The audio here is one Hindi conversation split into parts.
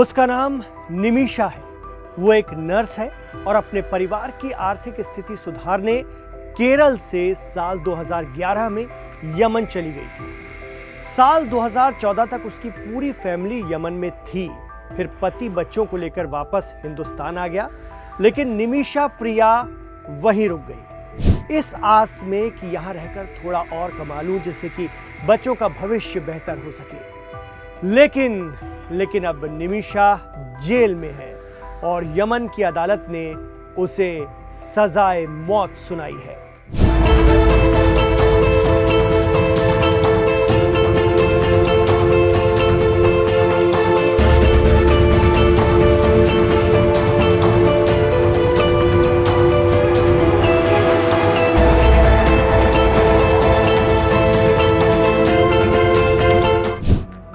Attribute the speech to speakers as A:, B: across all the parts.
A: उसका नाम निमिषा है। वो एक नर्स है और अपने परिवार की आर्थिक स्थिति सुधारने केरल से साल 2011 में यमन चली गई थी। साल 2014 तक उसकी पूरी फैमिली यमन में थी। फिर पति बच्चों को लेकर वापस हिंदुस्तान आ गया, लेकिन निमिषा प्रिया वहीं रुक गई, इस आस में कि यहां रहकर थोड़ा और कमा लूं जिससे कि बच्चों का भविष्य बेहतर हो सके। लेकिन अब निमिषा जेल में है और यमन की अदालत ने उसे सजाए मौत सुनाई है।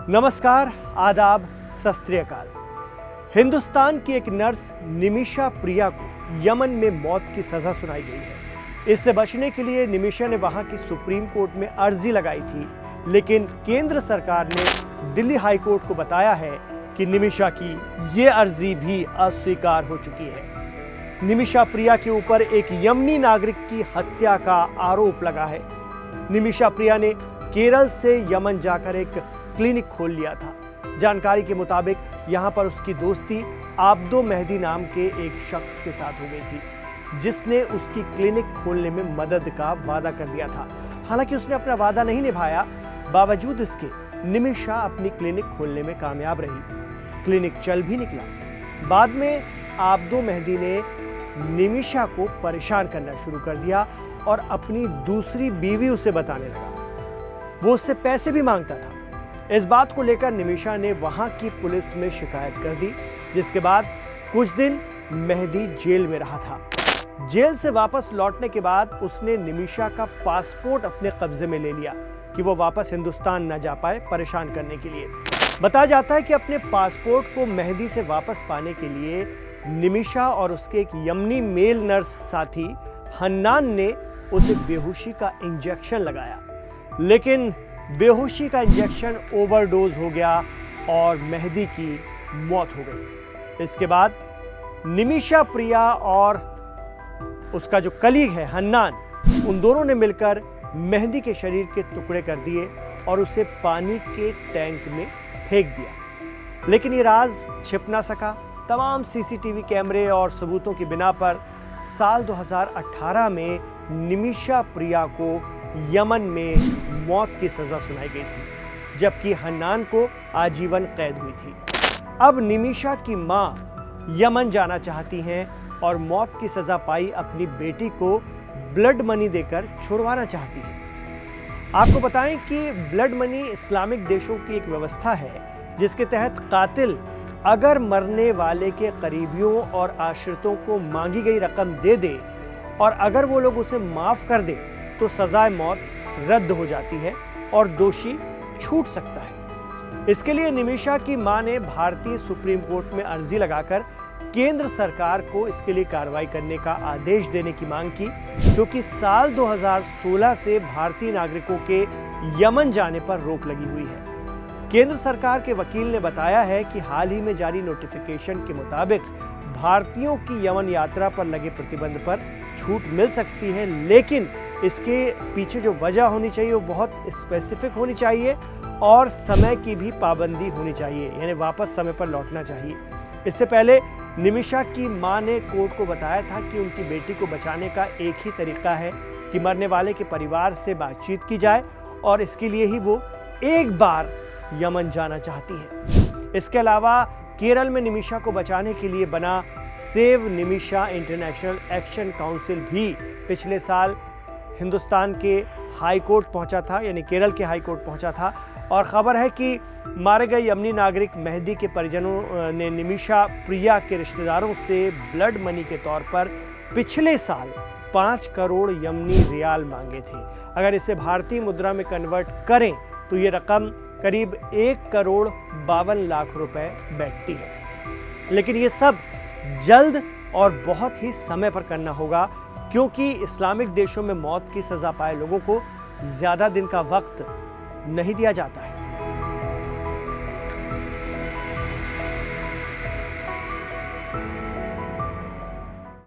A: नमस्कार, आदाब, सत श्री अकाल। हिंदुस्तान की एक नर्स निमिषा प्रिया को यमन में मौत की सजा सुनाई गई है। इससे बचने के लिए निमिषा ने वहां की सुप्रीम कोर्ट में अर्जी लगाई थी, लेकिन केंद्र सरकार ने दिल्ली हाई कोर्ट को बताया है कि निमिषा की ये अर्जी भी अस्वीकार हो चुकी है। निमिषा प्रिया के ऊपर एक यमनी नागरिक की हत्या का आरोप लगा है। निमिषा प्रिया ने केरल से यमन जाकर एक क्लिनिक खोल लिया था। जानकारी के मुताबिक यहां पर उसकी दोस्ती आब्दो मेहदी नाम के एक शख्स के साथ हो गई थी, जिसने उसकी क्लिनिक खोलने में मदद का वादा कर दिया था। हालांकि उसने अपना वादा नहीं निभाया, बावजूद इसके निमिषा अपनी क्लिनिक खोलने में कामयाब रही। क्लिनिक चल भी निकला। बाद में आब्दो मेहदी ने निमिषा को परेशान करना शुरू कर दिया और अपनी दूसरी बीवी उसे बताने लगा। वो उससे पैसे भी मांगता था। इस बात को लेकर निमिषा ने वहां की पुलिस में शिकायत कर दी, जिसके बाद कुछ दिन मेहदी जेल में रहा था। जेल से वापस लौटने के बाद उसने निमिषा का पासपोर्ट अपने कब्जे में ले लिया कि वो वापस हिंदुस्तान न जा पाए, परेशान करने के लिए। बताया जाता है कि अपने पासपोर्ट को मेहदी से वापस पाने के लिए निमिषा और उसके एक यमनी मेल नर्स साथी हन्नान ने उसे बेहोशी का इंजेक्शन लगाया, लेकिन बेहोशी का इंजेक्शन ओवरडोज हो गया और मेहदी की मौत हो गई। इसके बाद निमिषा प्रिया और उसका जो कलीग है हन्नान, उन दोनों ने मिलकर मेहदी के शरीर के टुकड़े कर दिए और उसे पानी के टैंक में फेंक दिया। लेकिन ये राज छिप ना सका। तमाम सीसीटीवी कैमरे और सबूतों की बिना पर साल 2018 में निमिषा प्रिया को यमन में मौत की सजा सुनाई गई थी, जबकि हन्नान को आजीवन कैद हुई थी। अब निमिषा की मां यमन जाना चाहती हैं और मौत की सजा पाई अपनी बेटी को ब्लड मनी देकर छुड़वाना चाहती हैं। आपको बताएं कि ब्लड मनी इस्लामिक देशों की एक व्यवस्था है, जिसके तहत कातिल अगर मरने वाले के करीबियों और आश्रितों को मांगी गई रकम दे दे और अगर वो लोग उसे माफ कर दे तो सजाए मौत रद्द हो जाती है और दोषी छूट सकता है। इसके लिए निमिषा की मां ने भारतीय सुप्रीम कोर्ट में अर्जी लगाकर केंद्र सरकार को इसके लिए कार्रवाई करने का आदेश देने की मांग की, क्योंकि साल 2016 से भारतीय नागरिकों के यमन जाने पर रोक लगी हुई है। केंद्र सरकार के वकील ने बताया है कि हाल ही में जारी नोटिफिकेशन के मुताबिक भारतीयों की यमन यात्रा पर लगे प्रतिबंध पर छूट मिल सकती है, लेकिन इसके पीछे जो वजह होनी चाहिए वो बहुत स्पेसिफिक होनी चाहिए और समय की भी पाबंदी होनी चाहिए, यानी वापस समय पर लौटना चाहिए। इससे पहले निमिषा की मां ने कोर्ट को बताया था कि उनकी बेटी को बचाने का एक ही तरीका है कि मरने वाले के परिवार से बातचीत की जाए और इसके लिए ही वो एक बार यमन जाना चाहती है। इसके अलावा केरल में निमिषा को बचाने के लिए बना save Nimisha international action council भी पिछले साल हिंदुस्तान के हाई कोर्ट पहुंचा था, यानी केरल के हाई कोर्ट पहुंचा था। और खबर है कि मारे गए यमनी नागरिक मेहदी के परिजनों ने निमिषा प्रिया के रिश्तेदारों से ब्लड मनी के तौर पर पिछले साल 5 करोड़ यमनी रियाल मांगे थे। अगर इसे भारतीय मुद्रा में कन्वर्ट करें तो ये रकम करीब 1 करोड़ 52 लाख रुपए बैठती है। लेकिन ये सब जल्द और बहुत ही समय पर करना होगा, क्योंकि इस्लामिक देशों में मौत की सजा पाए लोगों को ज्यादा दिन का वक्त नहीं दिया जाता है।